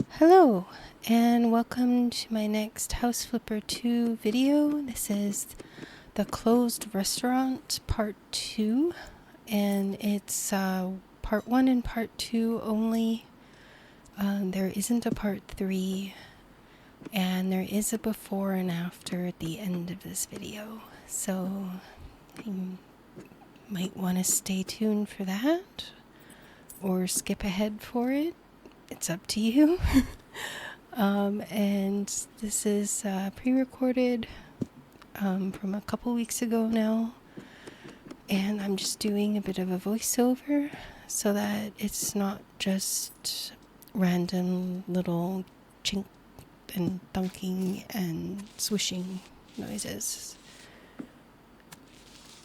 Hello, and welcome to my next House Flipper 2 video. This is the closed restaurant part 2, and it's part 1 and part 2 only. There isn't a part 3, and there is a before and after at the end of this video, so you might want to stay tuned for that, or skip ahead for it. It's up to you. And this is pre-recorded from a couple weeks ago now, and I'm just doing a bit of a voiceover so that it's not just random little chink and thunking and swishing noises.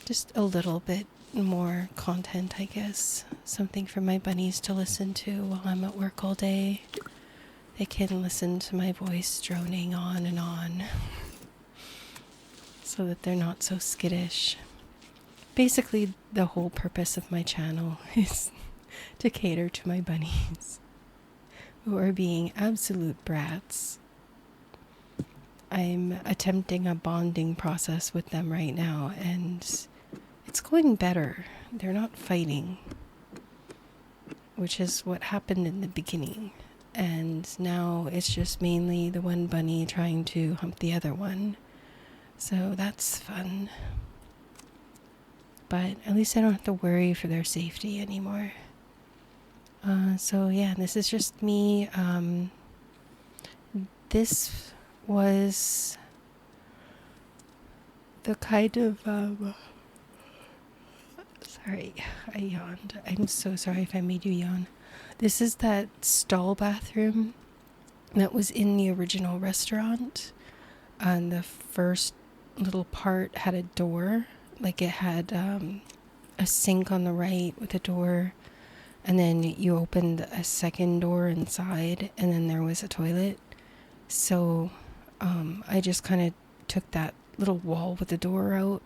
Just a little bit more content, I guess. Something for my bunnies to listen to while I'm at work all day. They can listen to my voice droning on and on so that they're not so skittish. Basically, the whole purpose of my channel is to cater to my bunnies who are being absolute brats. I'm attempting a bonding process with them right now, and it's going better. They're not fighting, which is what happened in the beginning. And now it's just mainly the one bunny trying to hump the other one. So that's fun. But at least I don't have to worry for their safety anymore. So yeah, this is just me. This was the kind of... sorry, I yawned. I'm so sorry if I made you yawn. This is that stall bathroom that was in the original restaurant. And the first little part had a door. Like it had a sink on the right with a door. And then you opened a second door inside. And then there was a toilet. So I just kind of took that little wall with the door out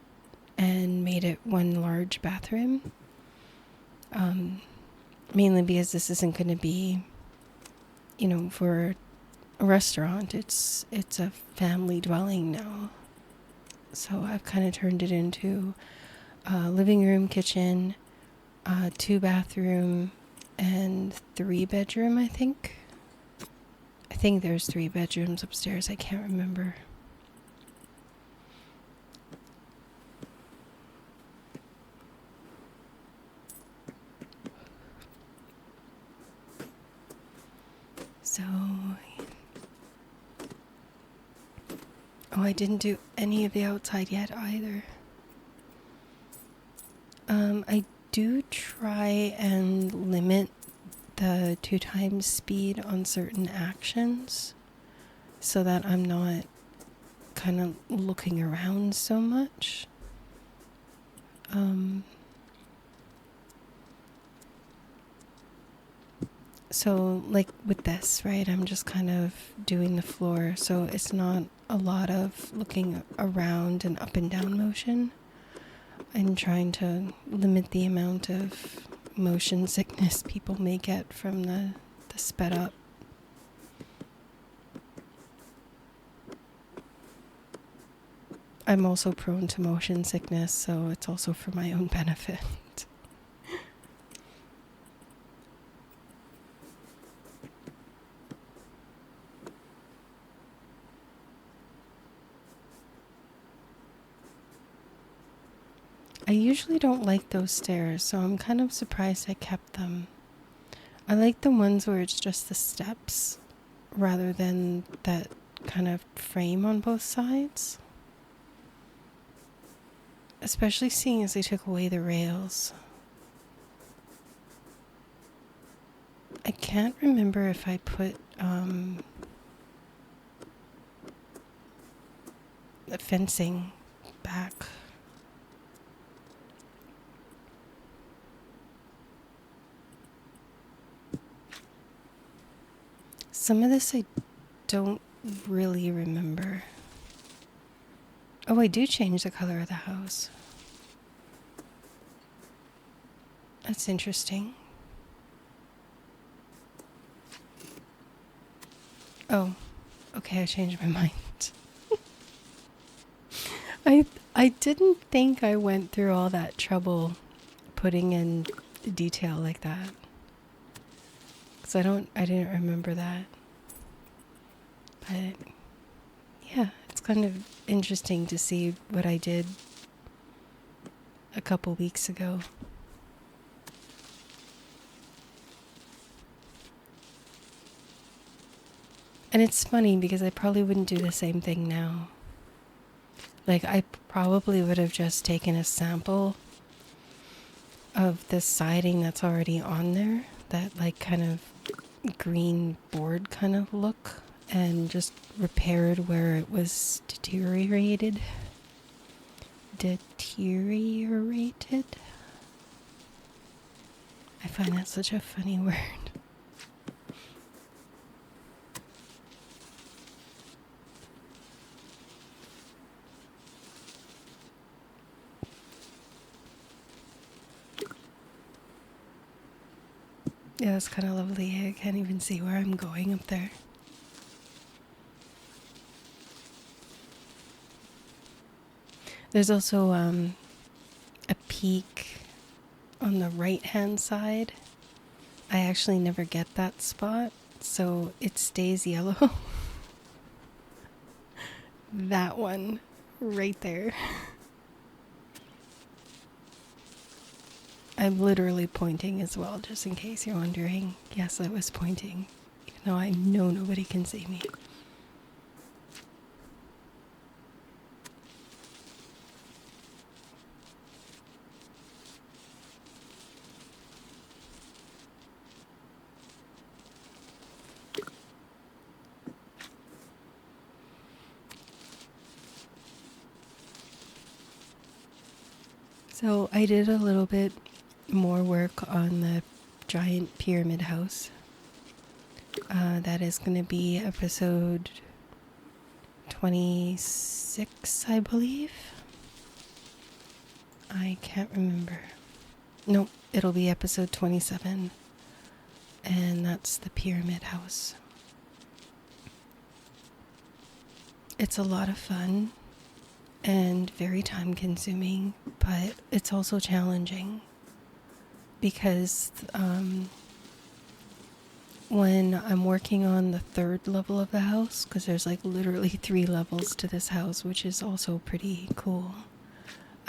and made it one large bathroom. Mainly because this isn't going to be, for a restaurant. It's a family dwelling now. So I've kind of turned it into a living room, kitchen, 2-bathroom, and 3-bedroom, I think. I think there's 3 bedrooms upstairs. I can't remember. So, I didn't do any of the outside yet either. I do try and limit the 2 times speed on certain actions so that I'm not kind of looking around so much. So like with this, right, I'm just kind of doing the floor, so it's not a lot of looking around and up and down motion. I'm trying to limit the amount of motion sickness people may get from the sped up. I'm also prone to motion sickness, so it's also for my own benefit. I usually don't like those stairs, so I'm kind of surprised I kept them. I like the ones where it's just the steps rather than that kind of frame on both sides. Especially seeing as they took away the rails. I can't remember if I put the fencing back. Some of this I don't really remember. Oh, I do change the color of the house. That's interesting. Oh, okay, I changed my mind. I didn't think I went through all that trouble putting in detail like that. Cuz I didn't remember that. But yeah, it's kind of interesting to see what I did a couple weeks ago. And it's funny because I probably wouldn't do the same thing now. Like, I probably would have just taken a sample of the siding that's already on there, that like kind of green board kind of look, and just repaired where it was deteriorated. Deteriorated? I find that such a funny word. Yeah, it's kind of lovely. I can't even see where I'm going up there. There's also a peak on the right hand side. I actually never get that spot, so it stays yellow. That one right there. I'm literally pointing as well, just in case you're wondering. Yes, I was pointing, even though I know nobody can see me. So I did a little bit more work on the giant pyramid house. That is going to be episode 26, I believe. I can't remember. No, it'll be episode 27. And that's the pyramid house. It's a lot of fun and very time consuming, but it's also challenging because when I'm working on the third level of the house, because there's like literally 3 levels to this house, which is also pretty cool.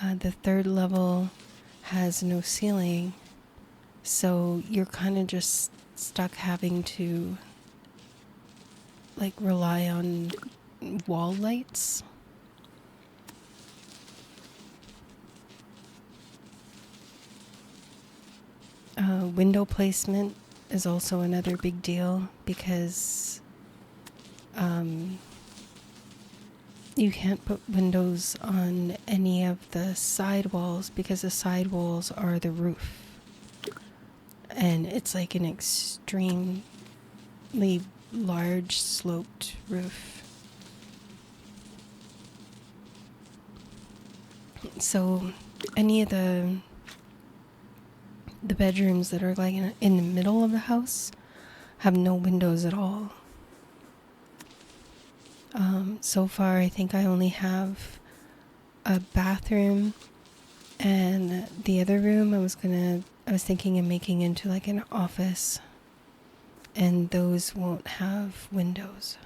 The third level has no ceiling, so you're kind of just stuck having to like rely on wall lights. Window placement is also another big deal because you can't put windows on any of the side walls because the side walls are the roof. And it's like an extremely large sloped roof. So any of the bedrooms that are like in the middle of the house have no windows at all. So far, I think I only have a bathroom, and the other room I was thinking of making into like an office, and those won't have windows.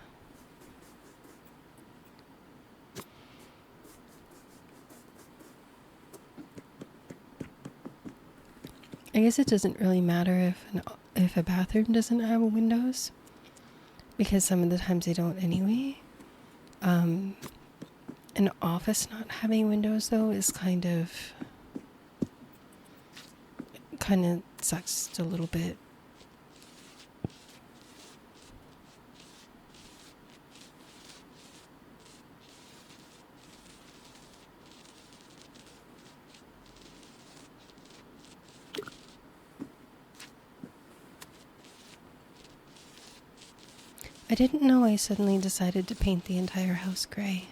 I guess it doesn't really matter if a bathroom doesn't have windows, because some of the times they don't anyway. An office not having windows though is kind of sucks a little bit. I didn't know I suddenly decided to paint the entire house gray.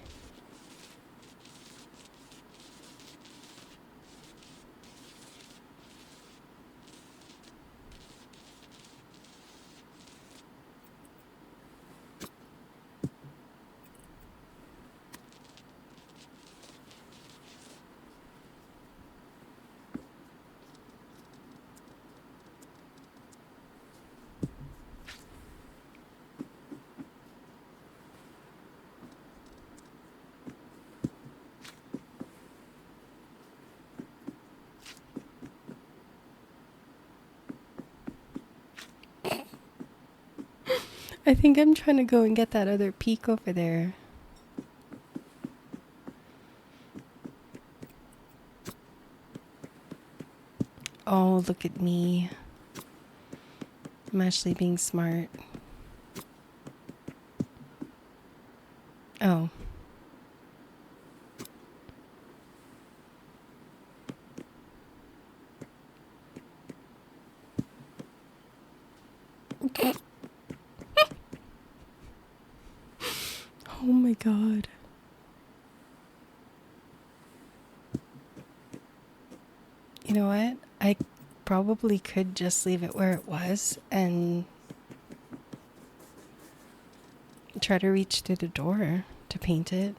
I think I'm trying to go and get that other peak over there. Oh, look at me. I'm actually being smart. Oh. Oh my god. You know what? I probably could just leave it where it was and try to reach through the door to paint it.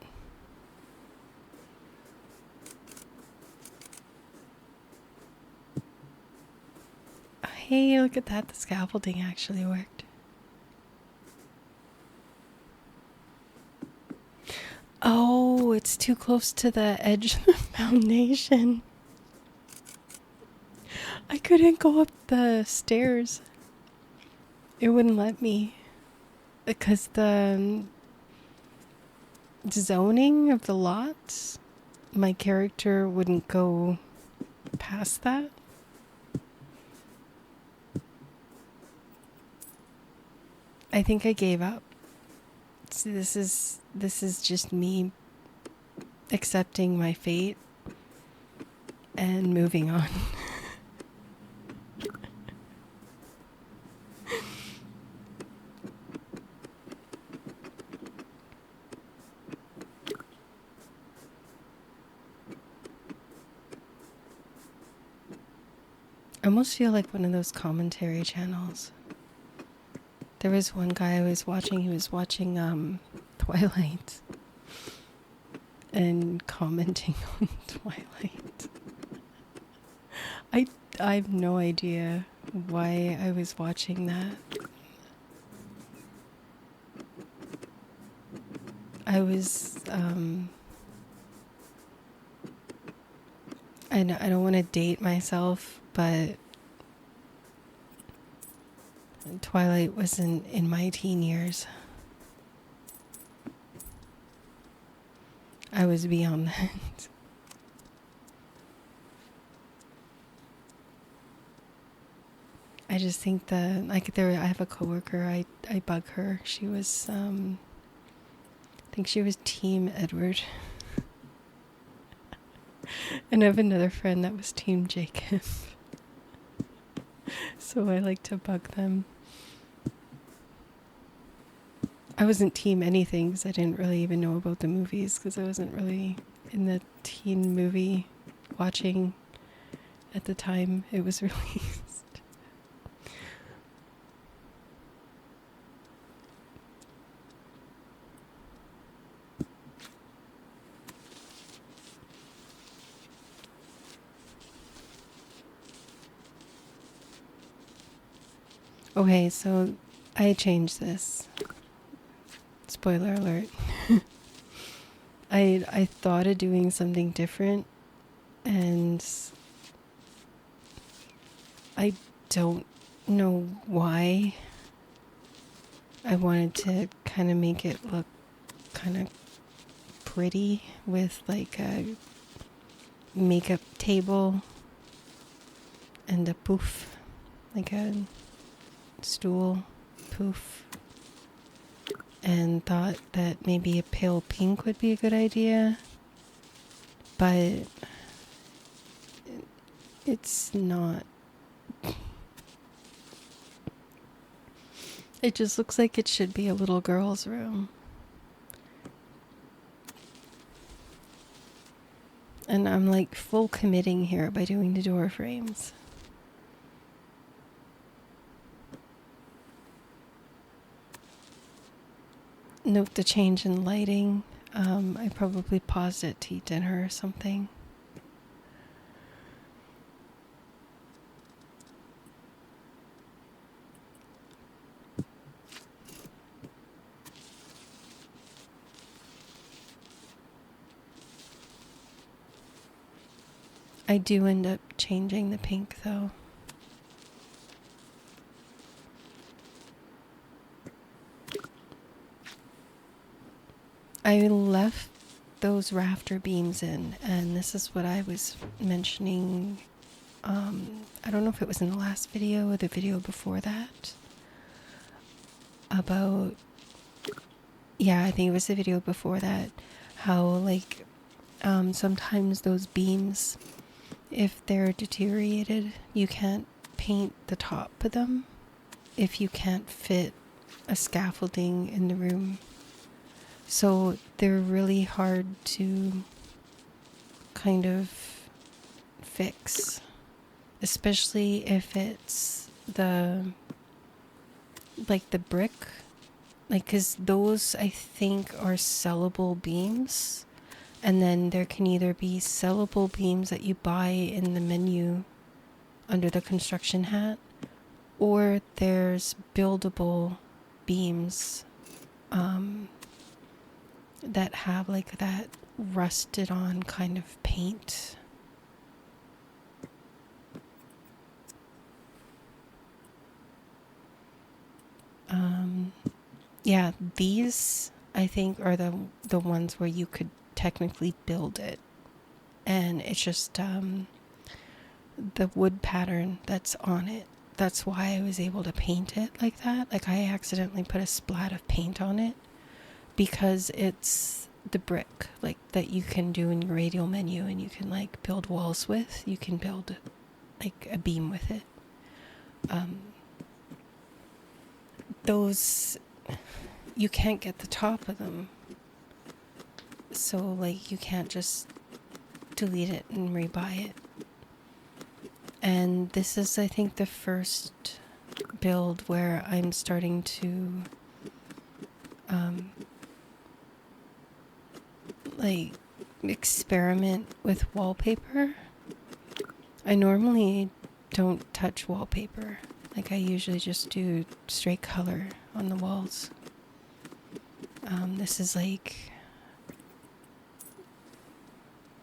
Hey, look at that. The scaffolding actually worked. Oh, it's too close to the edge of the foundation. I couldn't go up the stairs. It wouldn't let me. Because the zoning of the lots, my character wouldn't go past that. I think I gave up. See, this is just me accepting my fate and moving on. I almost feel like one of those commentary channels. There was one guy I was watching, he was watching Twilight and commenting on Twilight. I have no idea why I was watching that. I was I don't want to date myself, but Twilight wasn't in my teen years. I was beyond that. I just think that I have a coworker. I bug her. She was I think she was Team Edward, and I have another friend that was Team Jacob. So I like to bug them. I wasn't team anything because I didn't really even know about the movies because I wasn't really in the teen movie watching at the time it was released. Okay, so I changed this. Spoiler alert. I thought of doing something different, and I don't know why. I wanted to kind of make it look kind of pretty with like a makeup table and a poof, like a stool poof, and thought that maybe a pale pink would be a good idea, but it's not. It just looks like it should be a little girl's room. And I'm like full committing here by doing the door frames. Note the change in lighting. I probably paused it to eat dinner or something. I do end up changing the pink though. I left those rafter beams in, and this is what I was mentioning. I don't know if it was in the last video or the video before that. About, yeah, I think it was the video before that. How, like, sometimes those beams, if they're deteriorated, you can't paint the top of them if you can't fit a scaffolding in the room. So they're really hard to kind of fix, especially if it's the brick, like, because those I think are sellable beams, and then there can either be sellable beams that you buy in the menu under the construction hat, or there's buildable beams that have like that rusted on kind of paint. Yeah, these I think are the ones where you could technically build it, and it's just the wood pattern that's on it. That's why I was able to paint it like that. Like, I accidentally put a splat of paint on it because it's the brick, like, that you can do in your radial menu, and you can like build walls with. You can build like a beam with it. Those, you can't get the top of them, so like you can't just delete it and rebuy it. And this is, I think, the first build where I'm starting to like experiment with wallpaper. I normally don't touch wallpaper. Like, I usually just do straight color on the walls. This is like,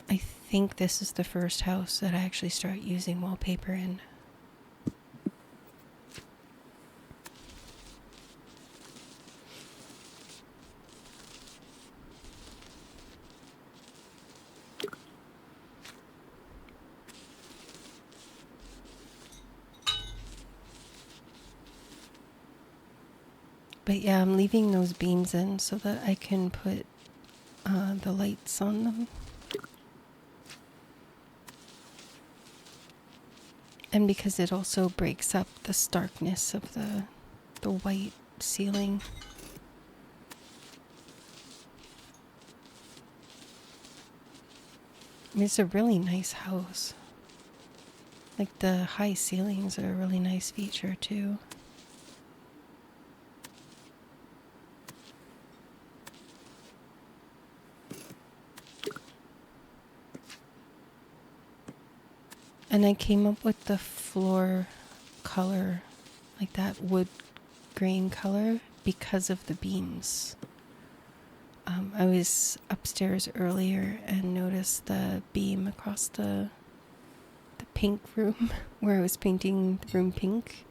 I think this is the first house that I actually start using wallpaper in. But yeah, I'm leaving those beams in so that I can put the lights on them. And because it also breaks up the starkness of the white ceiling. It's a really nice house. Like, the high ceilings are a really nice feature too. And I came up with the floor color, like that wood grain color, because of the beams. I was upstairs earlier and noticed the beam across the pink room where I was painting the room pink.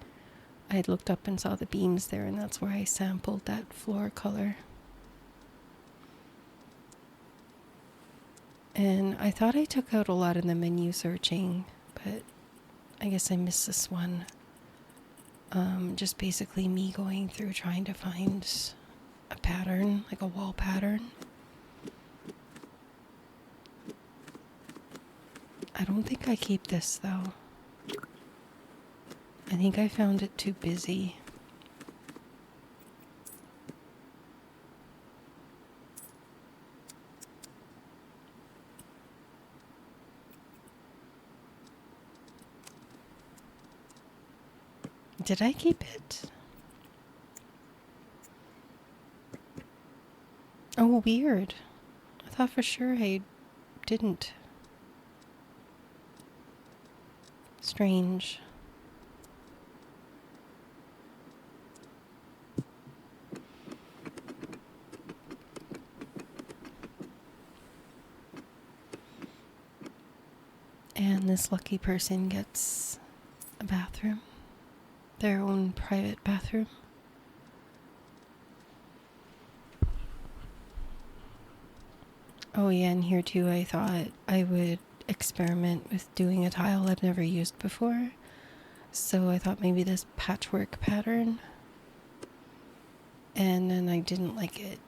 I had looked up and saw the beams there, and that's where I sampled that floor color. And I thought I took out a lot in the menu searching, but I guess I missed this one. Just basically me going through trying to find a pattern, like a wall pattern. I don't think I keep this though. I think I found it too busy. Did I keep it? Oh, weird. I thought for sure I didn't. Strange. And this lucky person gets a bathroom. Their own private bathroom. Oh yeah, and here too I thought I would experiment with doing a tile I've never used before. So I thought maybe this patchwork pattern, and then I didn't like it.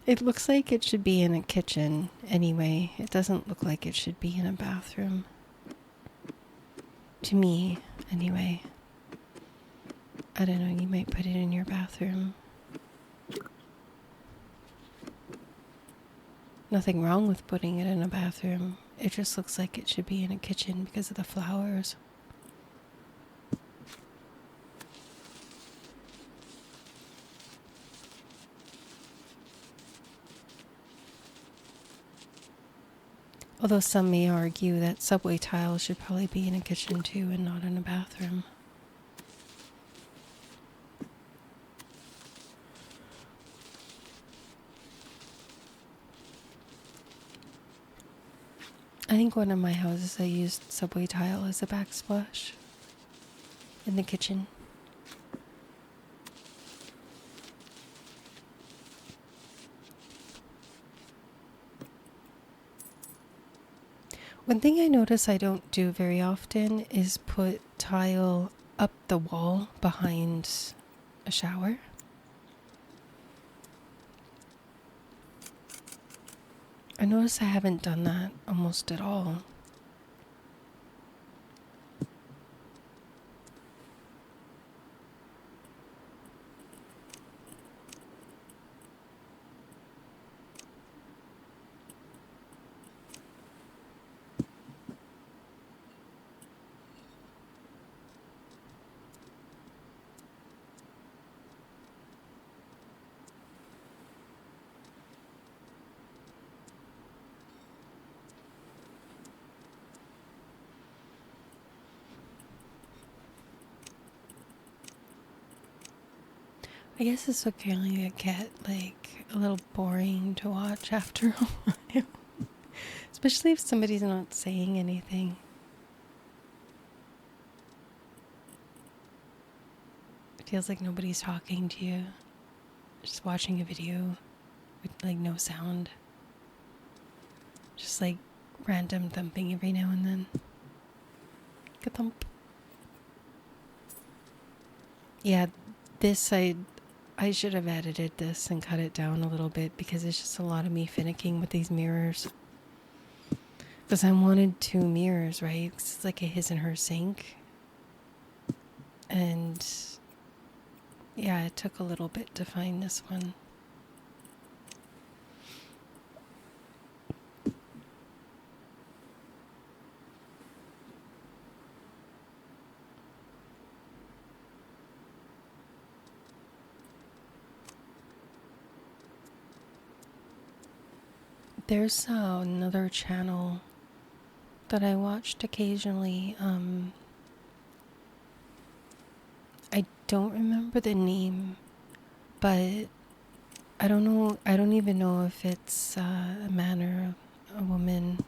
It looks like it should be in a kitchen anyway. It doesn't look like it should be in a bathroom. To me, anyway. I don't know, you might put it in your bathroom. Nothing wrong with putting it in a bathroom. It just looks like it should be in a kitchen because of the flowers. Although some may argue that subway tiles should probably be in a kitchen too and not in a bathroom. I think one of my houses I used subway tile as a backsplash in the kitchen. One thing I notice I don't do very often is put tile up the wall behind a shower. I notice I haven't done that almost at all. I guess this would kind of get like a little boring to watch after a while. Especially if somebody's not saying anything. It feels like nobody's talking to you. Just watching a video with like no sound. Just like random thumping every now and then. Ka-thump. Yeah, this I should have edited this and cut it down a little bit because it's just a lot of me finicking with these mirrors. Because I wanted 2 mirrors, right? 'Cause it's like a his and her sink. And yeah, it took a little bit to find this one. There's another channel that I watched occasionally. I don't remember the name, but I don't know. I don't even know if it's a man or a woman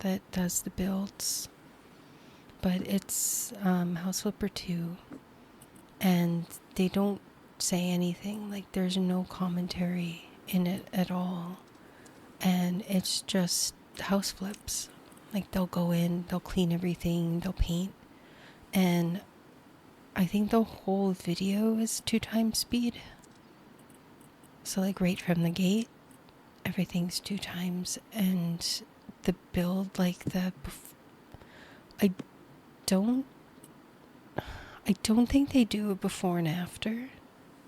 that does the builds, but it's House Flipper 2, and they don't say anything. Like there's no commentary in it at all, and it's just house flips. Like they'll go in, they'll clean everything, they'll paint, and I think the whole video is 2 times speed. So like right from the gate, everything's 2 times, and the build, like I don't think they do a before and after.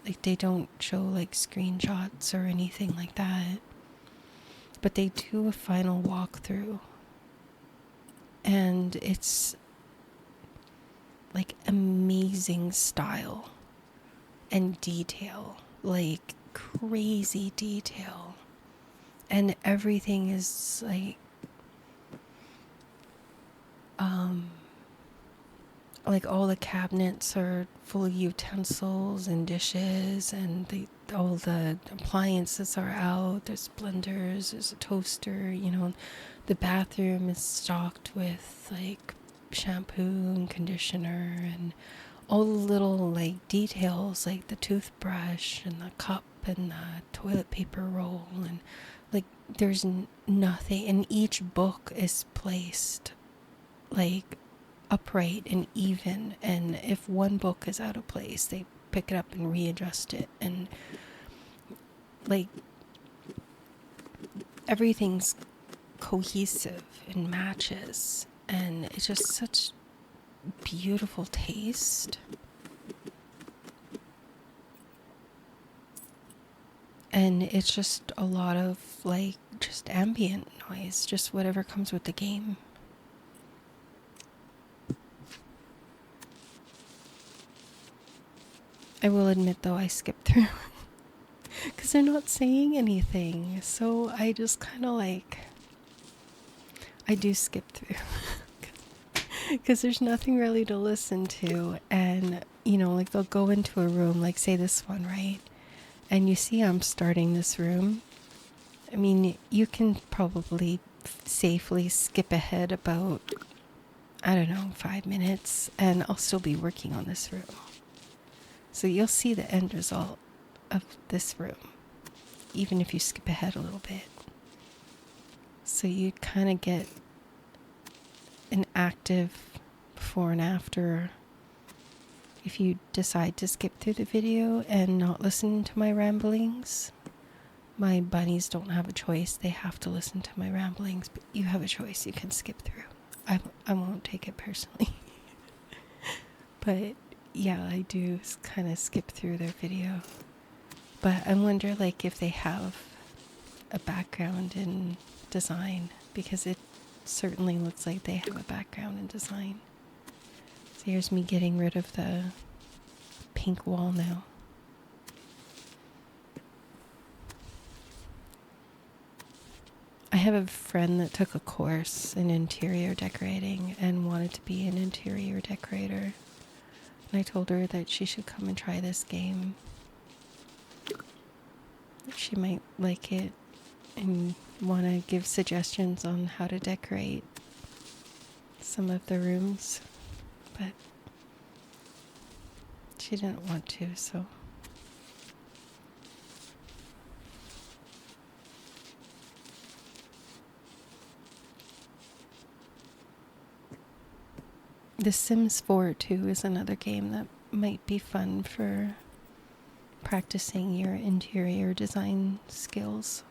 Like they don't show like screenshots or anything like that, but they do a final walkthrough, and it's like amazing style and detail, like crazy detail, and everything is like all the cabinets are full of utensils and dishes, and all the appliances are out. There's blenders, there's a toaster, the bathroom is stocked with like shampoo and conditioner and all the little like details, like the toothbrush and the cup and the toilet paper roll, and like there's nothing, and each book is placed like upright and even, and if one book is out of place they pick it up and readjust it, and like everything's cohesive and matches, and it's just such beautiful taste. And it's just a lot of like just ambient noise, just whatever comes with the game. I will admit though, I skipped through because they're not saying anything, so I just kind of like, I do skip through because there's nothing really to listen to. And you know, like they'll go into a room, like say this one, right? And you see I'm starting this room. I mean, you can probably safely skip ahead about, I don't know, 5 minutes, and I'll still be working on this room. So you'll see the end result of this room, even if you skip ahead a little bit. So you kind of get an active before and after if you decide to skip through the video and not listen to my ramblings. My bunnies don't have a choice. They have to listen to my ramblings, but you have a choice. You can skip through. I won't take it personally. But yeah, I do kind of skip through their video. But I wonder like if they have a background in design, because it certainly looks like they have a background in design. So here's me getting rid of the pink wall now. I have a friend that took a course in interior decorating and wanted to be an interior decorator. And I told her that she should come and try this game. She might like it and want to give suggestions on how to decorate some of the rooms. But she didn't want to, so. The Sims 4 too is another game that might be fun for practicing your interior design skills.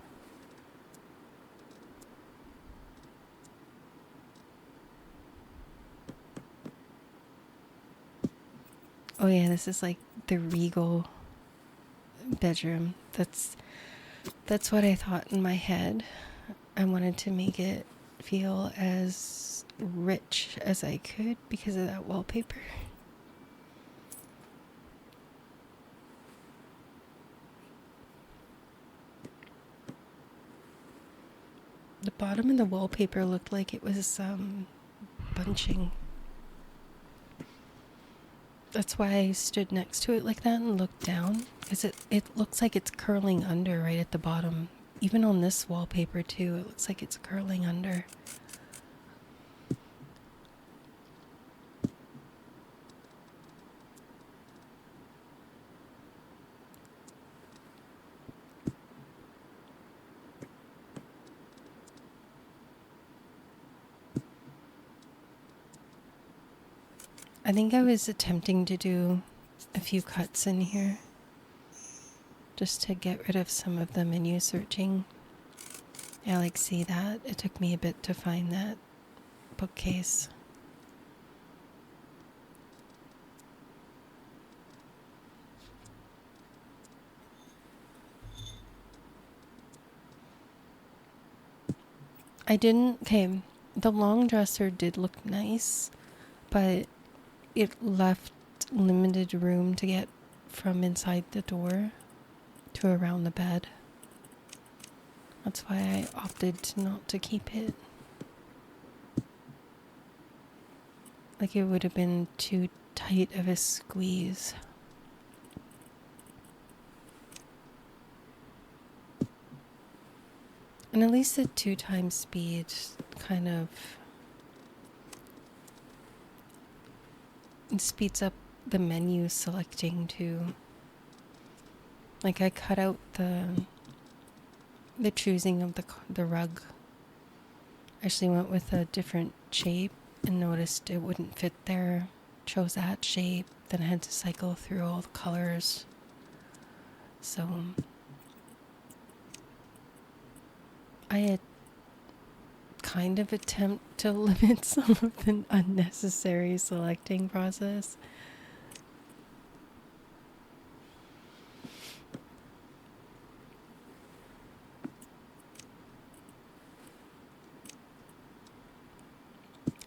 Oh yeah, this is like the regal bedroom. That's what I thought in my head. I wanted to make it feel as rich as I could because of that wallpaper. The bottom of the wallpaper looked like it was bunching. That's why I stood next to it like that and looked down, because it looks like it's curling under right at the bottom. Even on this wallpaper too, it looks like it's curling under. I think I was attempting to do a few cuts in here just to get rid of some of the menu searching. Yeah, like see that? It took me a bit to find that bookcase. Okay, the long dresser did look nice, but it left limited room to get from inside the door to around the bed. That's why I opted not to keep it. Like it would have been too tight of a squeeze. And at least the 2x speed kind of speeds up the menu selecting too. Like I cut out the choosing of the rug. Actually went with a different shape and noticed it wouldn't fit there. Chose that shape. Then I had to cycle through all the colors. So I had kind of attempt to limit some of the unnecessary selecting process.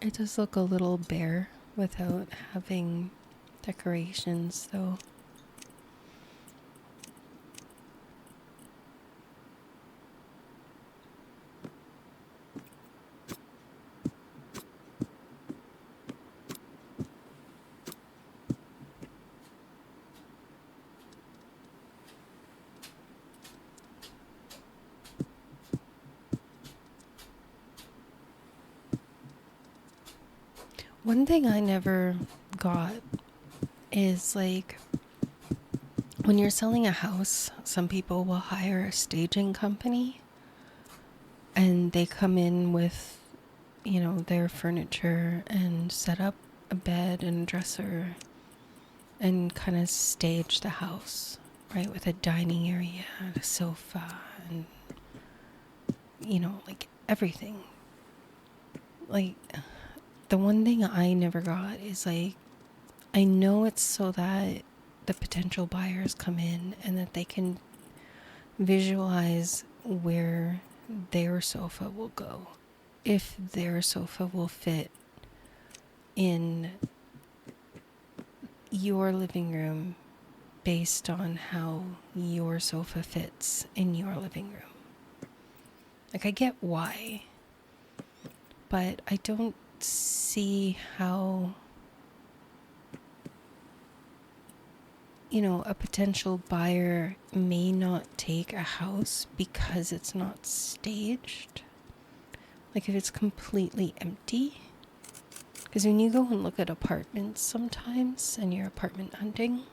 It does look a little bare without having decorations, though. One thing I never got is like when you're selling a house, some people will hire a staging company and they come in with, their furniture and set up a bed and a dresser and kind of stage the house, right? With a dining area and a sofa and, like everything. Like, the one thing I never got is like, I know it's so that the potential buyers come in and that they can visualize where their sofa will go. If their sofa will fit in your living room based on how your sofa fits in your living room. Like, I get why, but I don't see how, a potential buyer may not take a house because it's not staged. Like if it's completely empty. Because when you go and look at apartments sometimes and you're apartment hunting,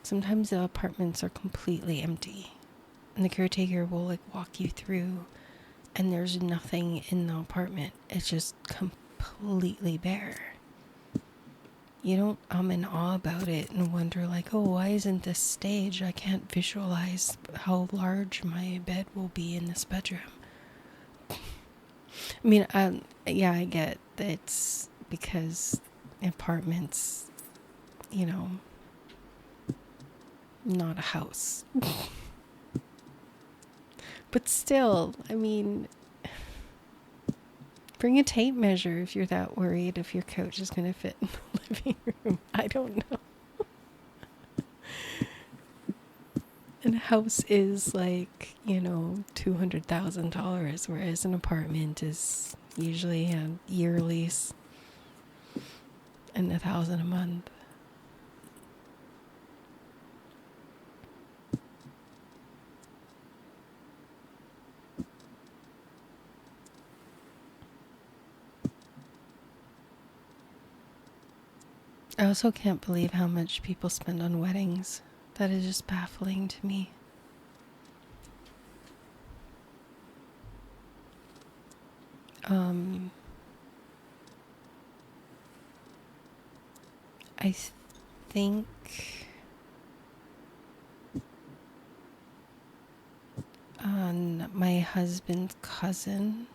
sometimes the apartments are completely empty. And the caretaker will like walk you through and there's nothing in the apartment. It's just completely bare. You don't and awe about it and wonder like, oh, why isn't this staged? I can't visualize how large my bed will be in this bedroom. I mean, yeah, I get that it's because apartments, not a house. But still, I mean, bring a tape measure if you're that worried if your couch is going to fit in the living room. I don't know. And a house is like, $200,000, whereas an apartment is usually a year lease and $1,000 a month. I also can't believe how much people spend on weddings. That is just baffling to me. I think my husband's cousin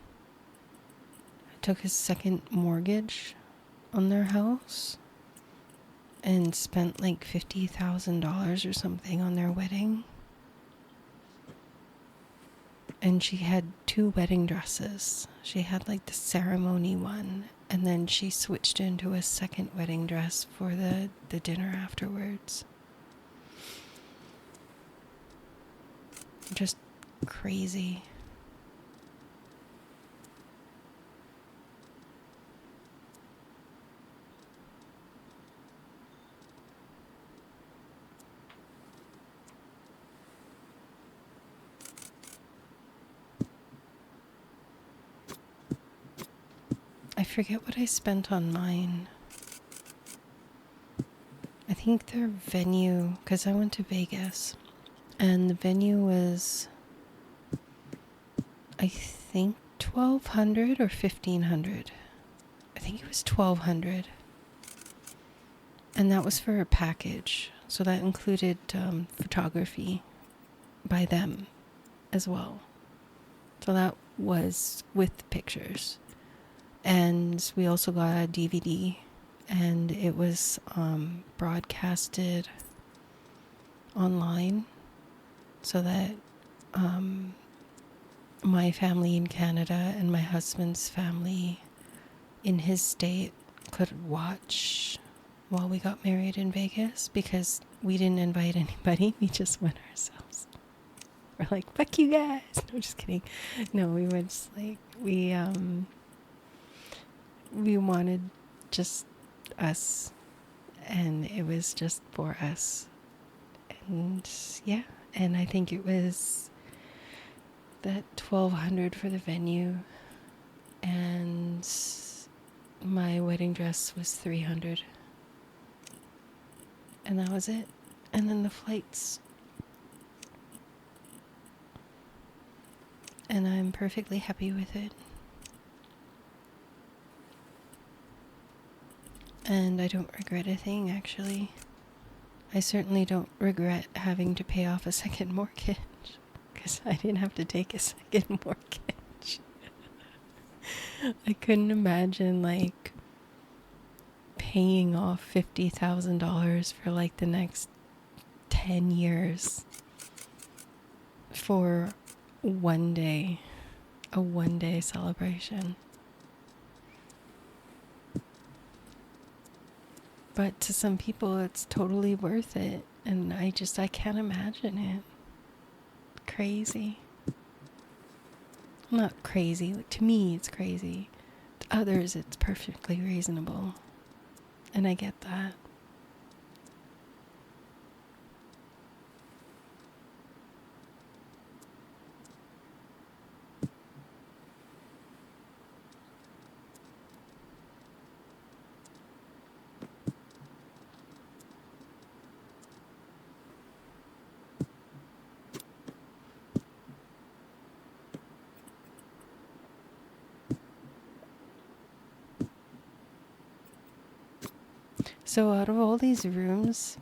took his second mortgage on their house and spent like $50,000 or something on their wedding. And she had 2 wedding dresses. She had like the ceremony one, and then she switched into a second wedding dress for the dinner afterwards. Just crazy. I forget what I spent on mine. I think their venue, because I went to Vegas, And the venue was, I think, 1,200 or 1,500. I think it was 1,200. And that was for a package. So that included photography by them as well. So that was with pictures. And we also got a DVD, and it was broadcasted online so that my family in Canada and my husband's family in his state could watch while we got married in Vegas, because we didn't invite anybody. We just went ourselves. We're like, fuck you guys. No, just kidding. No, we went just like, we wanted just us, and it was just for us. And yeah, and I think it was that 1,200 for the venue, and my wedding dress was 300, and that was it. And then the flights, and I'm perfectly happy with it. And I don't regret a thing, actually. I certainly don't regret having to pay off a second mortgage, because I didn't have to take a second mortgage. I couldn't imagine, like, paying off $50,000 for, like, the next 10 years for one day, a one-day celebration. But to some people, it's totally worth it. And I can't imagine it. Crazy. Not crazy. Like, to me, it's crazy. To others, it's perfectly reasonable. And I get that. So out of all these rooms,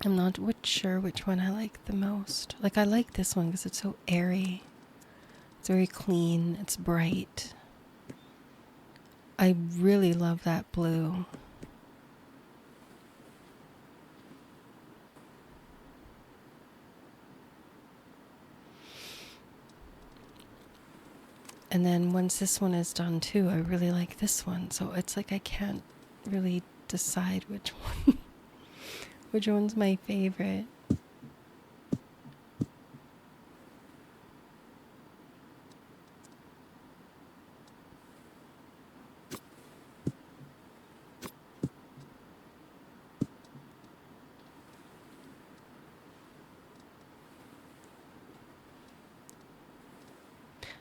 I'm not sure which one I like the most. Like, I like this one because it's so airy. It's very clean. It's bright. I really love that blue. And then once this one is done too, I really like this one. So it's like I can't really decide which one. Which one's my favorite.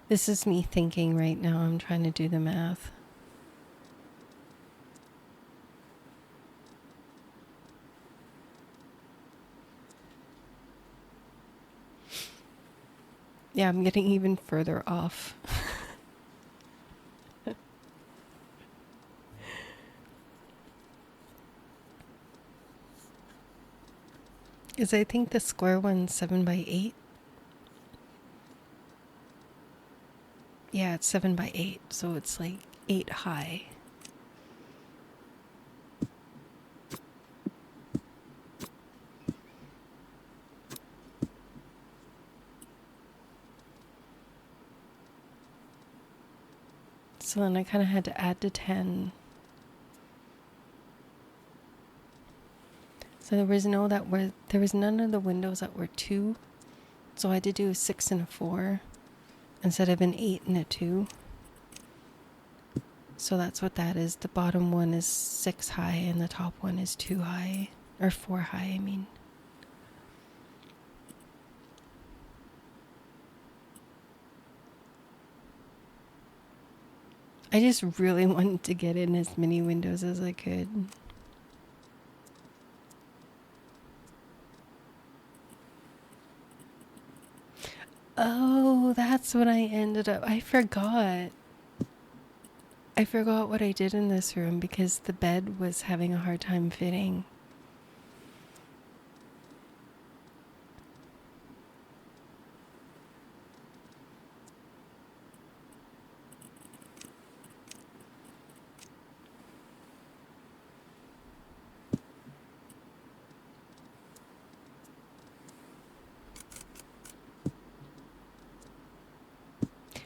This is me thinking right now. I'm trying to do the math. Yeah, I'm getting even further off. Because I think the square one's 7 by 8. Yeah, it's 7 by 8, so it's like 8 high. So then I kind of had to add to 10. So there was none of the windows that were 2. So I had to do a 6 and a 4 instead of an 8 and a 2. So that's what that is. The bottom one is 6 high and the top one is 2 high. Or 4 high, I mean. I just really wanted to get in as many windows as I could. Oh, that's what I ended up. I forgot. I forgot what I did in this room because the bed was having a hard time fitting.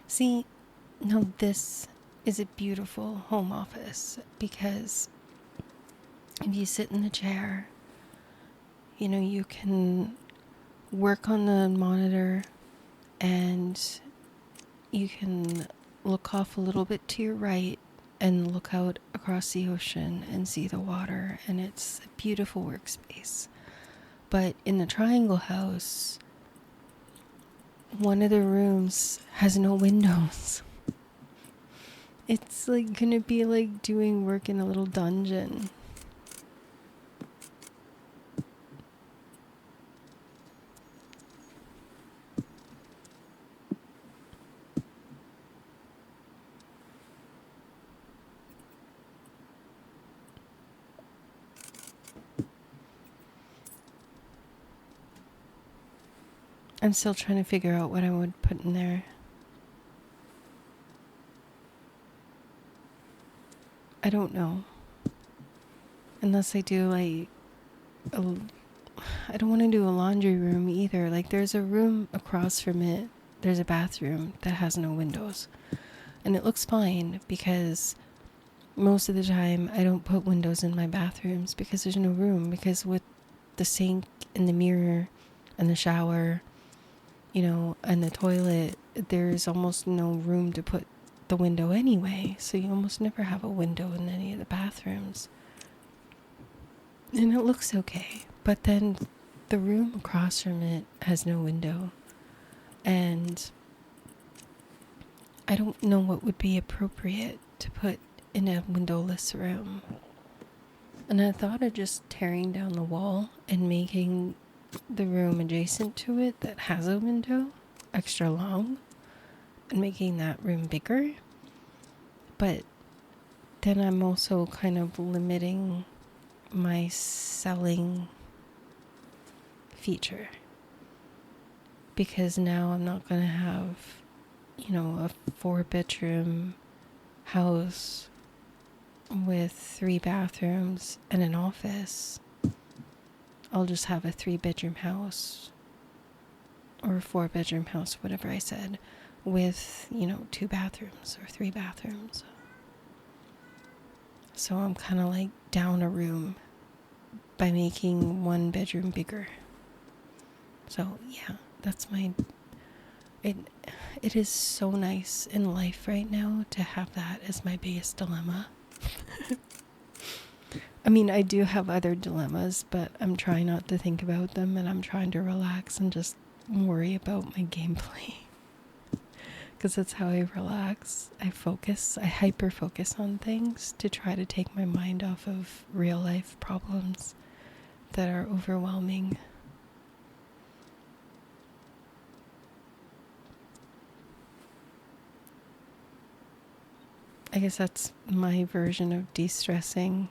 See, now this is a beautiful home office because if you sit in the chair, you know, you can work on the monitor and you can look off a little bit to your right and look out across the ocean and see the water, and it's a beautiful workspace. But in the Triangle House, one of the rooms has no windows. It's like gonna be like doing work in a little dungeon. I'm still trying to figure out what I would put in there. I don't know. Unless I do like a, I don't want to do a laundry room either. Like there's a room across from it. There's a bathroom that has no windows. And it looks fine because most of the time I don't put windows in my bathrooms because there's no room. Because with the sink and the mirror and the shower, you know, and the toilet, there's almost no room to put the window anyway. So you almost never have a window in any of the bathrooms. And it looks okay. But then the room across from it has no window. And I don't know what would be appropriate to put in a windowless room. And I thought of just tearing down the wall and making the room adjacent to it that has a window extra long and making that room bigger. But then I'm also kind of limiting my selling feature because now I'm not going to have, you know, a 4-bedroom house with 3 bathrooms and an office. I'll just have a 3-bedroom house or a 4-bedroom house, whatever I said, with, you know, 2 bathrooms or 3 bathrooms. So I'm kind of like down a room by making 1 bedroom bigger. So yeah, that's my, it is so nice in life right now to have that as my biggest dilemma. I mean, I do have other dilemmas, but I'm trying not to think about them, and I'm trying to relax and just worry about my gameplay. Because that's how I relax. I focus, I hyper focus on things to try to take my mind off of real life problems that are overwhelming. I guess that's my version of de-stressing.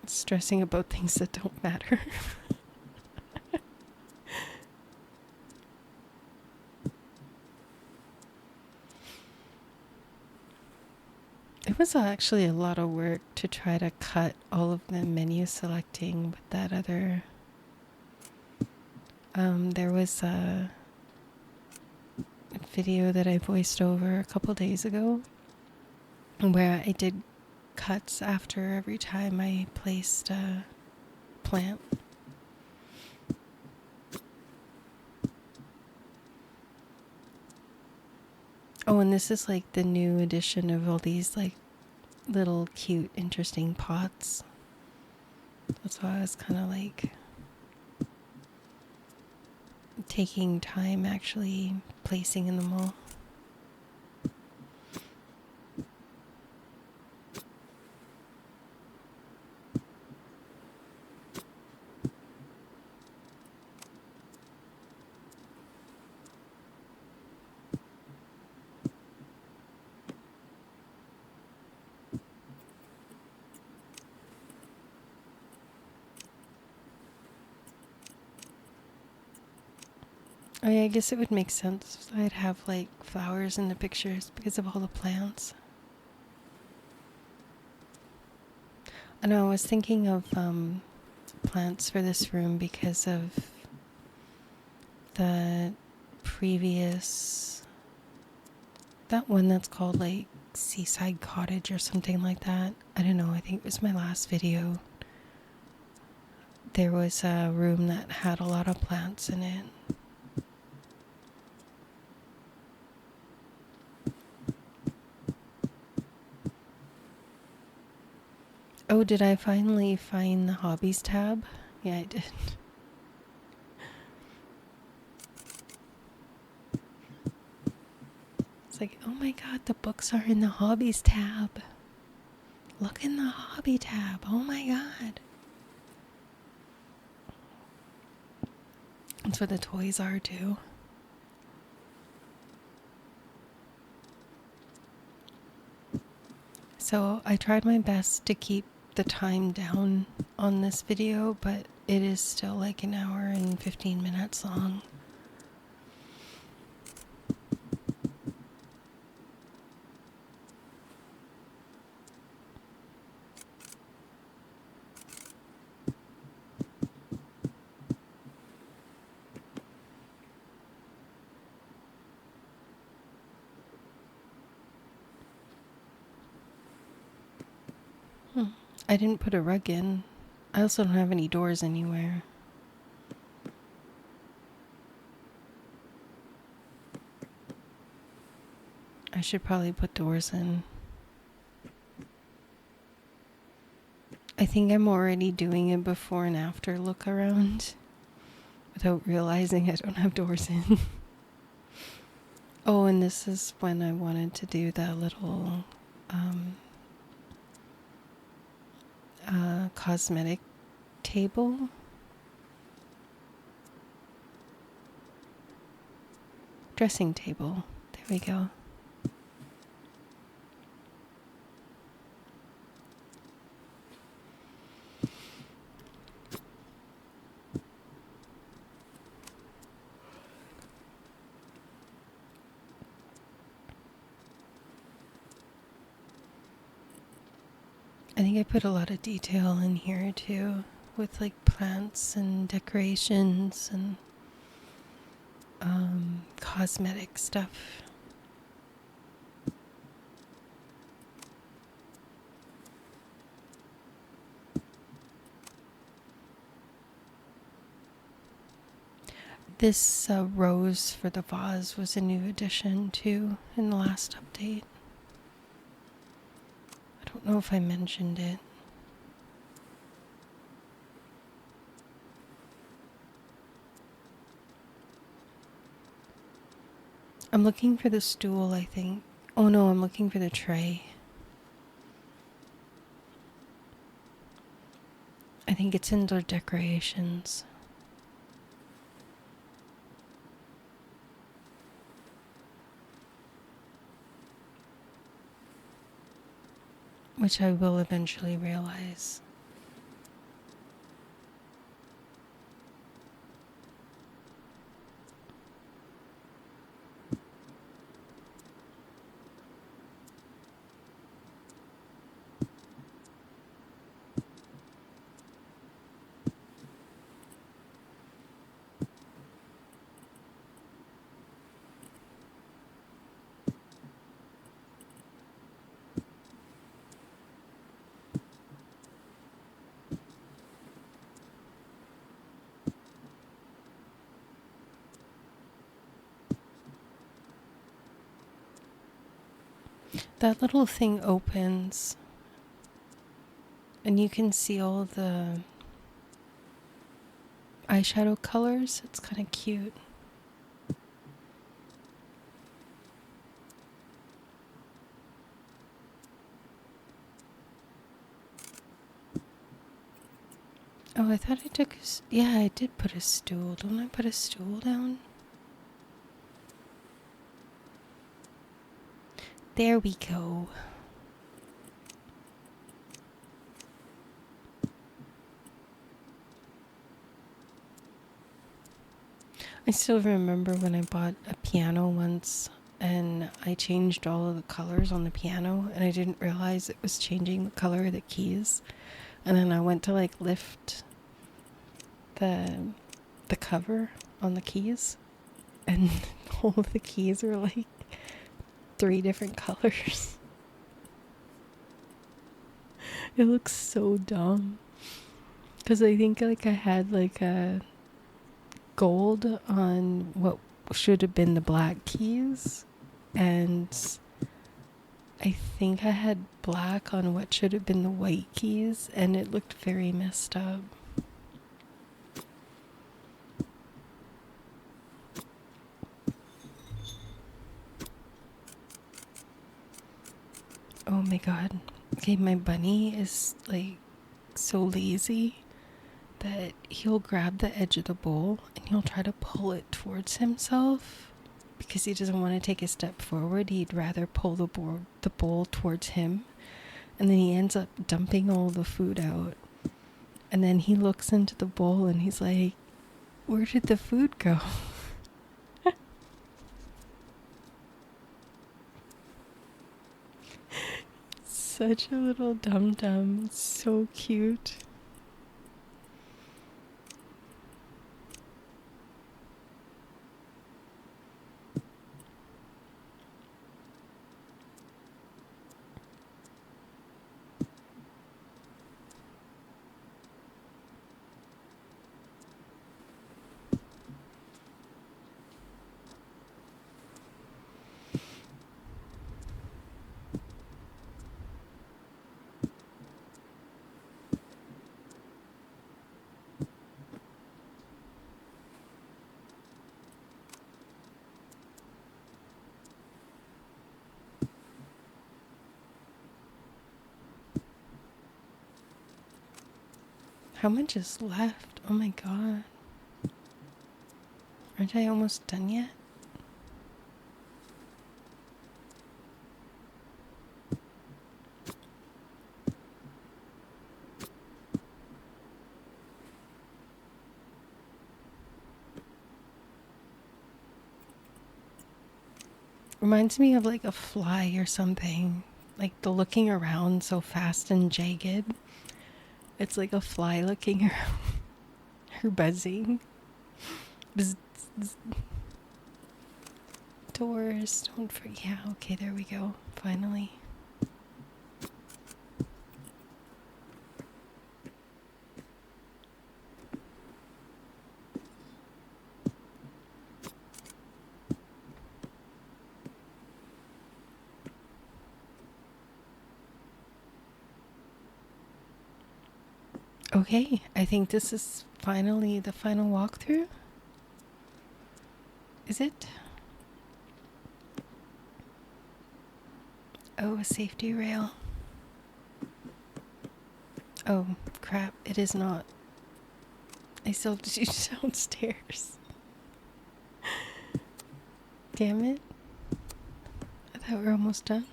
Stressing about things that don't matter. It was actually a lot of work to try to cut all of the menu selecting with that other. There was a video that I voiced over a couple days ago where I did cuts after every time I placed a plant. Oh, and this is like the new edition of all these like little cute interesting pots. That's why I was kind of like taking time actually placing in them all. Oh yeah, I guess it would make sense. I'd have like flowers in the pictures because of all the plants. I know I was thinking of plants for this room because of the previous, that one that's called like Seaside Cottage or something like that. I don't know, I think it was my last video. There was a room that had a lot of plants in it. Oh, did I finally find the hobbies tab? Yeah, I did. It's like, oh my god, the books are in the hobbies tab. Look in the hobby tab. Oh my god. That's where the toys are too. So I tried my best to keep the time down on this video, but it is still like an hour and 15 minutes long. I didn't put a rug in. I also don't have any doors anywhere. I should probably put doors in. I think I'm already doing a before and after look around without realizing I don't have doors in. Oh, and this is when I wanted to do the little cosmetic table. Dressing table. There we go. I think I put a lot of detail in here too, with like plants and decorations and cosmetic stuff. This rose for the vase was a new addition too in the last update. I don't know if I mentioned it. I'm looking for the stool, I think. Oh no, I'm looking for the tray. I think it's in the decorations. Which I will eventually realize. That little thing opens and you can see all the eyeshadow colors. It's kind of cute. Oh, I thought I took yeah, I did put a stool. Don't I put a stool down? There we go. I still remember when I bought a piano once and I changed all of the colors on the piano and I didn't realize it was changing the color of the keys. And then I went to like lift the cover on the keys and all of the keys were like 3 different colors. It looks so dumb. Because I think like I had like a gold on what should have been the black keys, and I think I had black on what should have been the white keys, and it looked very messed up. Oh my god. Okay, my bunny is like so lazy that he'll grab the edge of the bowl and he'll try to pull it towards himself because he doesn't want to take a step forward. He'd rather pull the bowl towards him, and then he ends up dumping all the food out. And then he looks into the bowl and he's like, "Where did the food go?" Such a little dum-dum. It's so cute. How much is left? Oh my god. Aren't I almost done yet? Reminds me of like a fly or something. Like the looking around so fast and jagged. It's like a fly looking around. Her buzzing. Bzz, bzz. Doors. Don't forget. Yeah, okay, there we go. Finally. Okay, I think this is finally the final walkthrough. Is it? Oh, a safety rail. Oh, crap. It is not. I still have to do downstairs. Damn it. I thought we were almost done.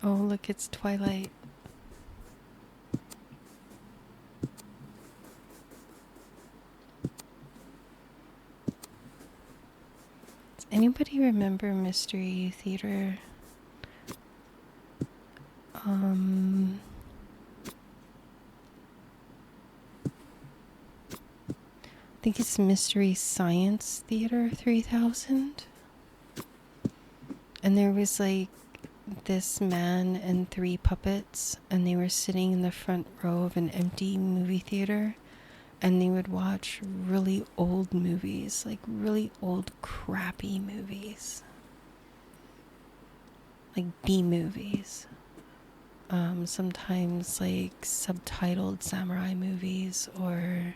Oh, look, it's twilight. Does anybody remember Mystery Theater? I think it's Mystery Science Theater 3000. And there was like this man and 3 puppets, and they were sitting in the front row of an empty movie theater, and they would watch really old movies, like really old crappy movies, like B movies. Sometimes like subtitled samurai movies, or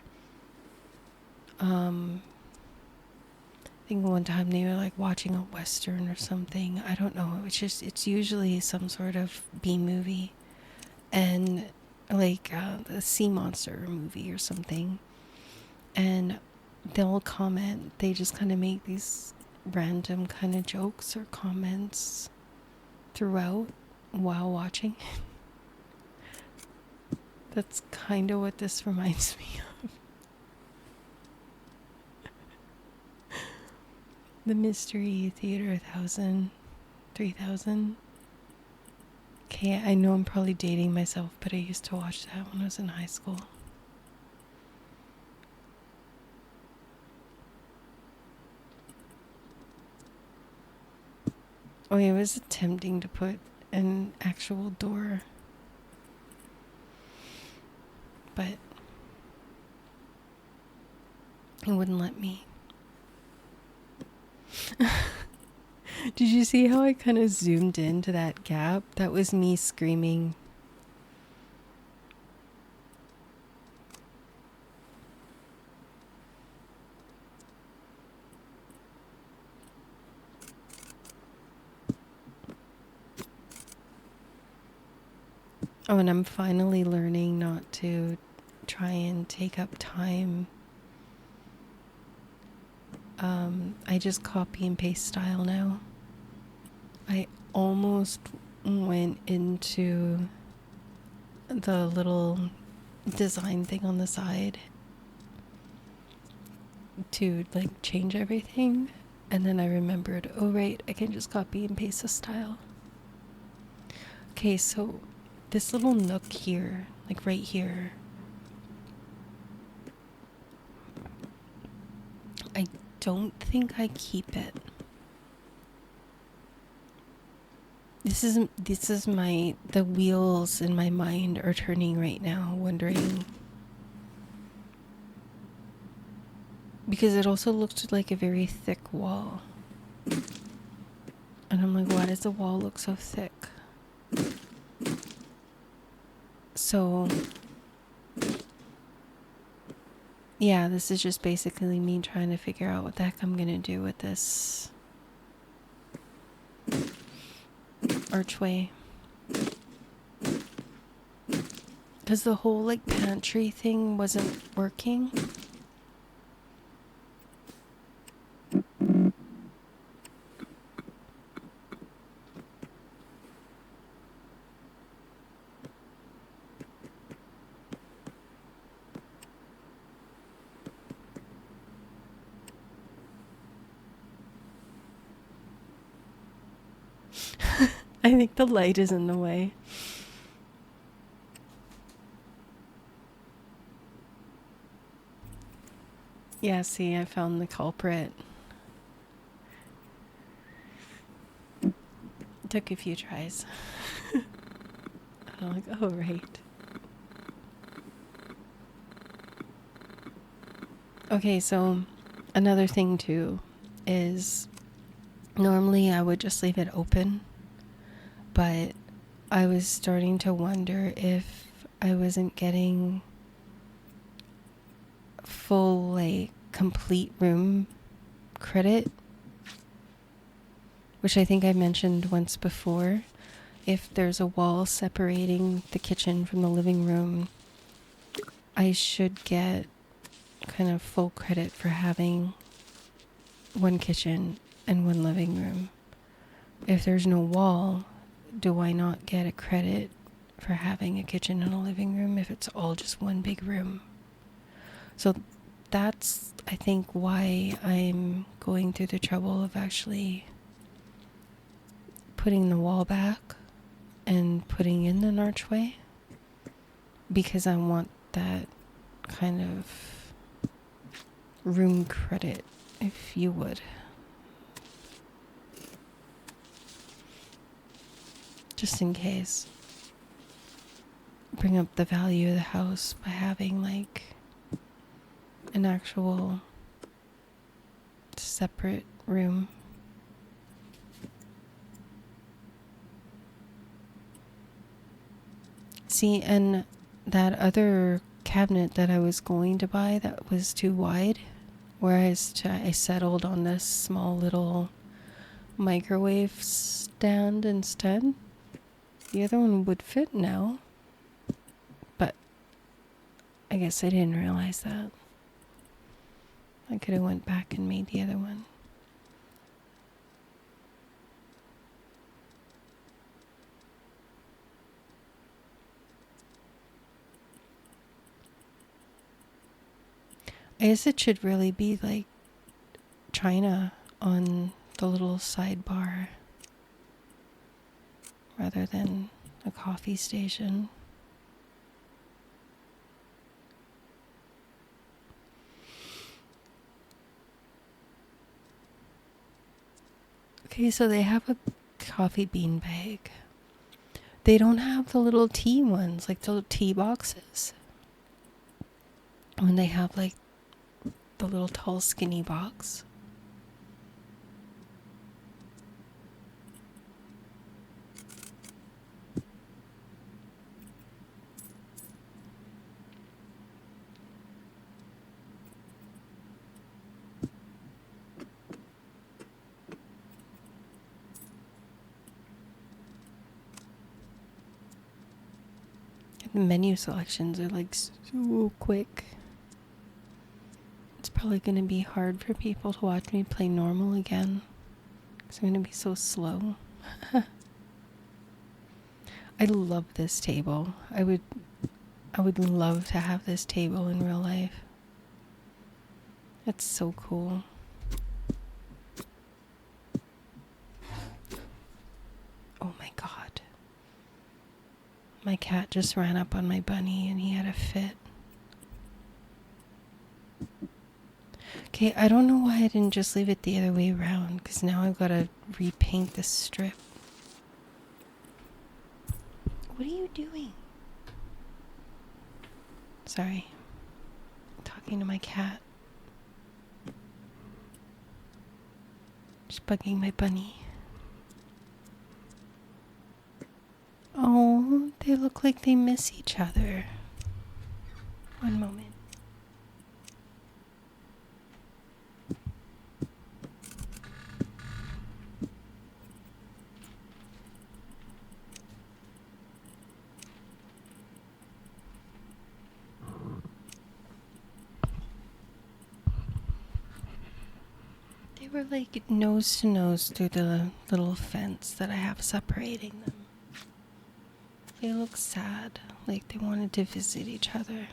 I think one time they were like watching a western or something. I don't know. It's usually some sort of B movie, and like a sea monster movie or something. And they'll comment. They just kind of make these random kind of jokes or comments throughout while watching. That's kind of what this reminds me of. The Mystery Theater 3000. Okay, I know I'm probably dating myself, but I used to watch that when I was in high school. Oh, I was attempting to put an actual door, but it wouldn't let me. Did you see how I kind of zoomed into that gap? That was me screaming. Oh, and I'm finally learning not to try and take up time. I just copy and paste style now. I almost went into the little design thing on the side to like change everything, and then I remembered, oh right, I can just copy and paste the style. Okay, so this little nook here, like right here, I don't think I keep it. This is the wheels in my mind are turning right now, wondering, because it also looked like a very thick wall. And I'm like, why does the wall look so thick? So, yeah, this is just basically me trying to figure out what the heck I'm gonna do with this archway. Because the whole like pantry thing wasn't working. I think the light is in the way. Yeah, see, I found the culprit. It took a few tries. I'm like, oh, right. Okay, so another thing too is normally I would just leave it open, but I was starting to wonder if I wasn't getting full, like, complete room credit, which I think I mentioned once before. If there's a wall separating the kitchen from the living room, I should get kind of full credit for having one kitchen and one living room. If there's no wall, do I not get a credit for having a kitchen and a living room if it's all just one big room? So that's, I think, why I'm going through the trouble of actually putting the wall back and putting in an archway, because I want that kind of room credit, if you would. Just in case. Bring up the value of the house by having like an actual separate room. See, and that other cabinet that I was going to buy that was too wide, whereas I settled on this small little microwave stand instead. The other one would fit now, but I guess I didn't realize that. I could have went back and made the other one. I guess it should really be like China on the little sidebar rather than a coffee station. Okay, so they have a coffee bean bag. They don't have the little tea ones, like the little tea boxes. When they have like the little tall skinny box. The menu selections are like so quick. It's probably going to be hard for people to watch me play normal again. Because I'm going to be so slow. I love this table. I would love to have this table in real life. It's so cool. Oh my god. My cat just ran up on my bunny and he had a fit. Okay, I don't know why I didn't just leave it the other way around, because now I've got to repaint this strip. What are you doing? Sorry. I'm talking to my cat. Just bugging my bunny. Oh, they look like they miss each other. One moment. They were like nose to nose through the little fence that I have separating them. They look sad, like they wanted to visit each other.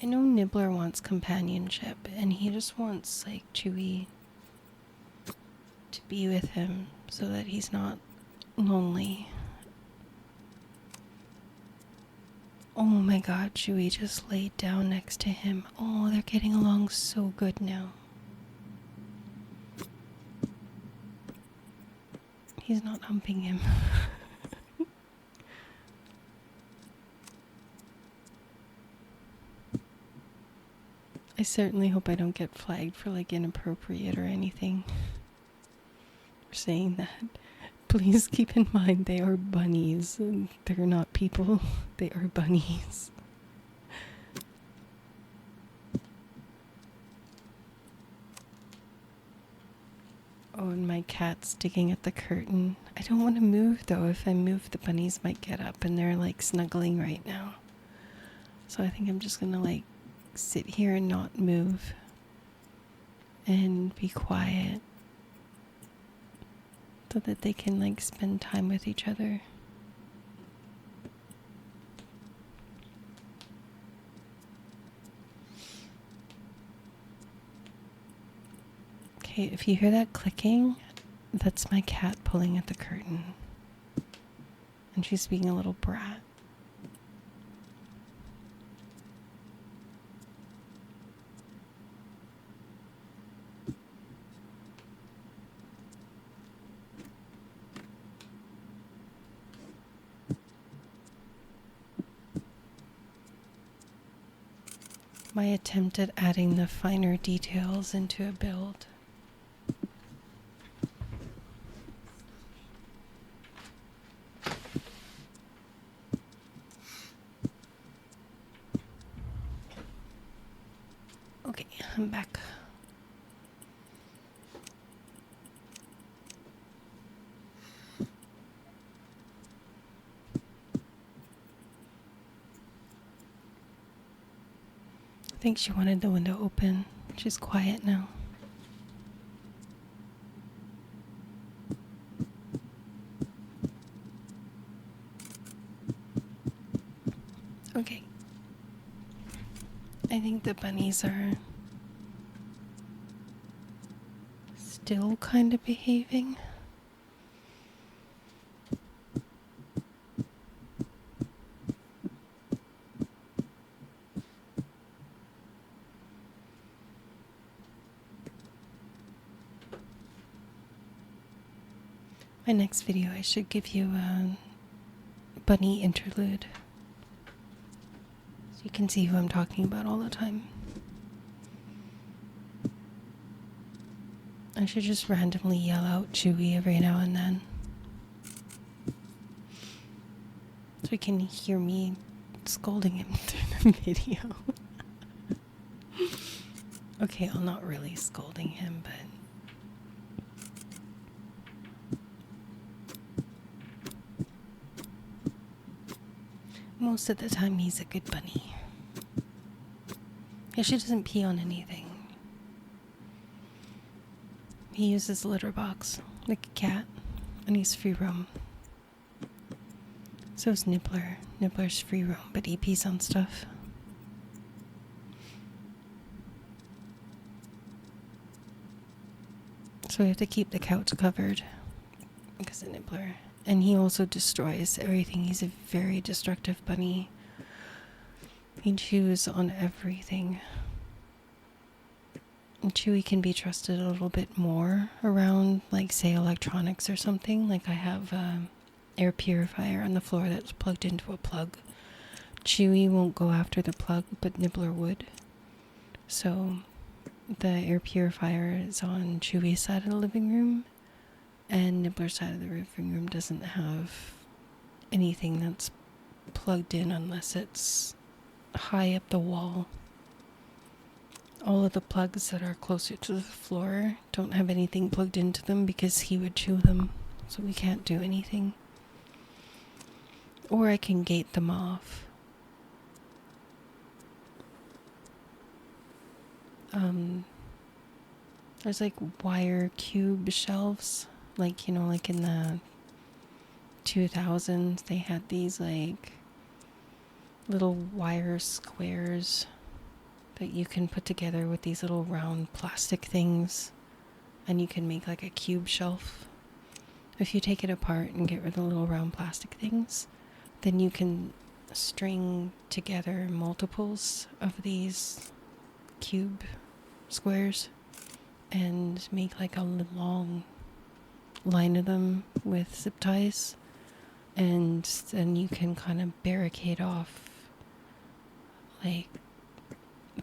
I know Nibbler wants companionship, and he just wants, like, Chewie to be with him so that he's not lonely. Oh my god, Chewie just laid down next to him. Oh, they're getting along so good now. He's not humping him. I certainly hope I don't get flagged for like inappropriate or anything for saying that. Please keep in mind they are bunnies. They're not people. They are bunnies. Oh, and my cat's digging at the curtain. I don't want to move though. If I move, the bunnies might get up, and they're like snuggling right now. So I think I'm just gonna like sit here and not move and be quiet so that they can like spend time with each other. Okay, if you hear that clicking, that's my cat pulling at the curtain. And she's being a little brat. My attempt at adding the finer details into a build. Okay, I'm back. I think she wanted the window open. She's quiet now. Okay. I think the bunnies are still kind of behaving. My next video, I should give you a bunny interlude. So you can see who I'm talking about all the time. I should just randomly yell out Chewy every now and then. So you can hear me scolding him through the video. Okay, well, not really scolding him, but... most of the time, he's a good bunny. Yeah, she doesn't pee on anything. He uses a litter box, like a cat, and he's free roam. So is Nibbler. Nibbler's free roam, but he pees on stuff. So we have to keep the couch covered because of Nibbler. And he also destroys everything. He's a very destructive bunny. He chews on everything. And Chewy can be trusted a little bit more around, like, say, electronics or something. Like, I have an air purifier on the floor that's plugged into a plug. Chewy won't go after the plug, but Nibbler would. So the air purifier is on Chewy's side of the living room, and Nibbler's side of the living room doesn't have anything that's plugged in unless it's high up the wall. All of the plugs that are closer to the floor don't have anything plugged into them because he would chew them, so we can't do anything. Or I can gate them off. There's like wire cube shelves, like, you know, like in the 2000s, they had these like little wire squares that you can put together with these little round plastic things, and you can make like a cube shelf. If you take it apart and get rid of the little round plastic things, then you can string together multiples of these cube squares and make like a long line of them with zip ties, and then you can kind of barricade off like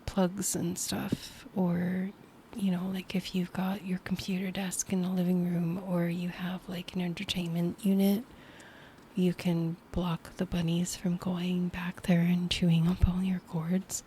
plugs and stuff. Or, you know, like if you've got your computer desk in the living room, or you have like an entertainment unit, you can block the bunnies from going back there and chewing up all your cords.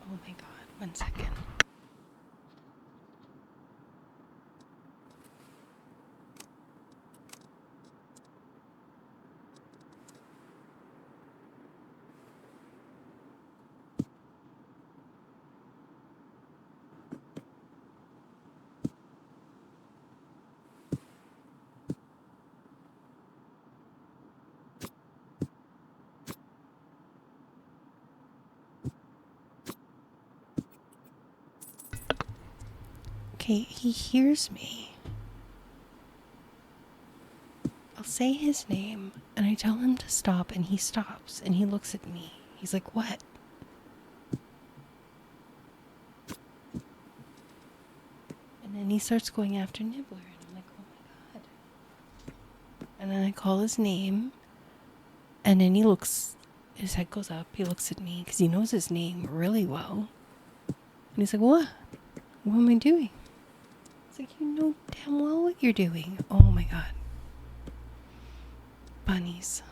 Oh my god, 1 second. Okay, he hears me. I'll say his name, and I tell him to stop, and he stops, and he looks at me. He's like, what? And then he starts going after Nibbler, and I'm like, oh my god. And then I call his name, and then he looks, his head goes up, he looks at me, because he knows his name really well. And he's like, what? What am I doing? It's like, you know damn well what you're doing. Oh my god. Bunnies.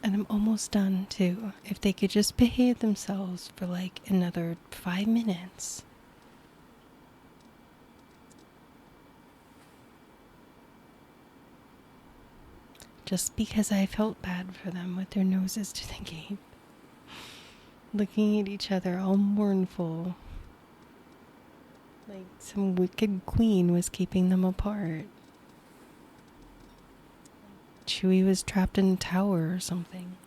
And I'm almost done too. If they could just behave themselves for like another 5 minutes. Just because I felt bad for them with their noses to the gate. Looking at each other all mournful. Like some wicked queen was keeping them apart. Chewie was trapped in a tower or something.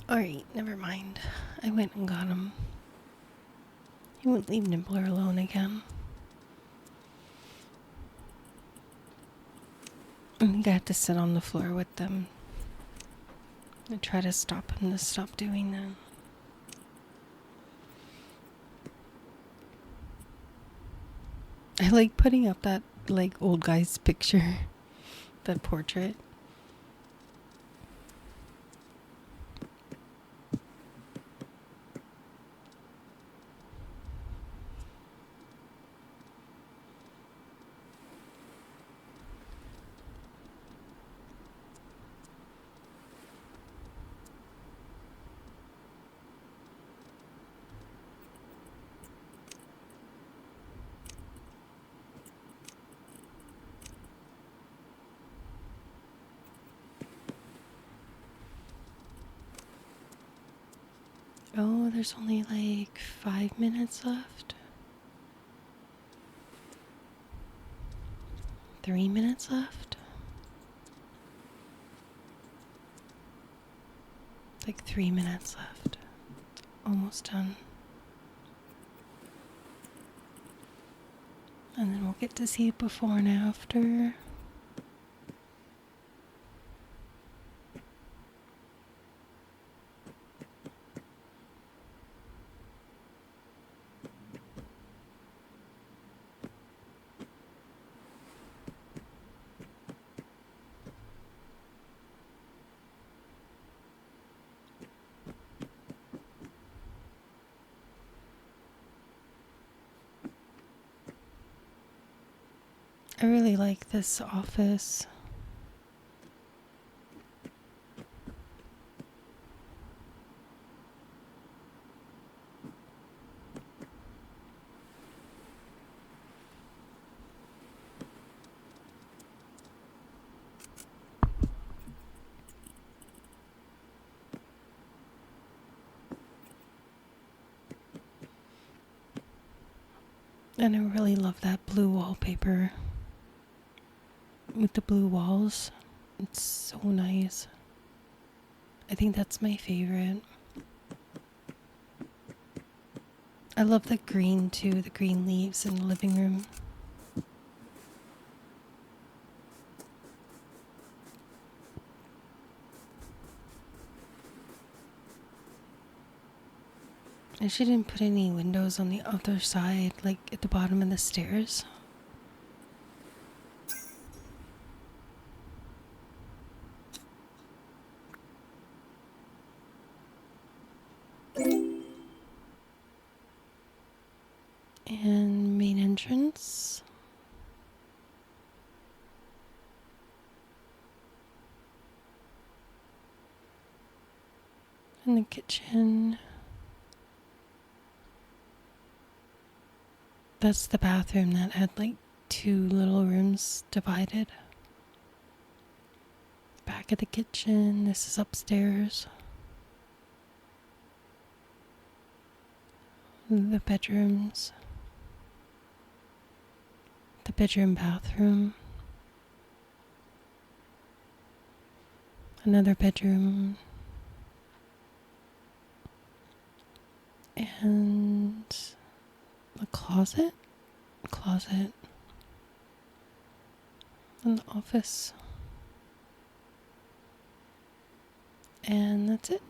Alright, never mind. I went and got him. He won't leave Nibbler alone again. I think I have to sit on the floor with them. I try to stop him to stop doing that. I like putting up that like old guy's picture, that portrait. Oh, there's only like 5 minutes left. 3 minutes left. Like 3 minutes left. Almost done. And then we'll get to see it before and after. I really like this office. And I really love that blue wallpaper with the blue walls. It's so nice. I think that's my favorite. I love the green too, the green leaves in the living room. And she didn't put any windows on the other side, like at the bottom of the stairs. And main entrance. And the kitchen. That's the bathroom that had like 2 little rooms divided. Back of the kitchen. This is upstairs. The bedrooms. The bedroom bathroom. another bedroom, and a closet, an office, and that's it.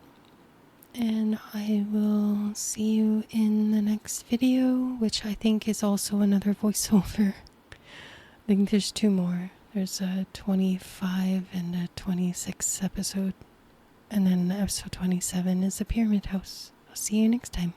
And I will see you in the next video, which I think is also another voiceover. I think there's 2 more. There's a 25 and a 26 episode. And then episode 27 is the Pyramid House. I'll see you next time.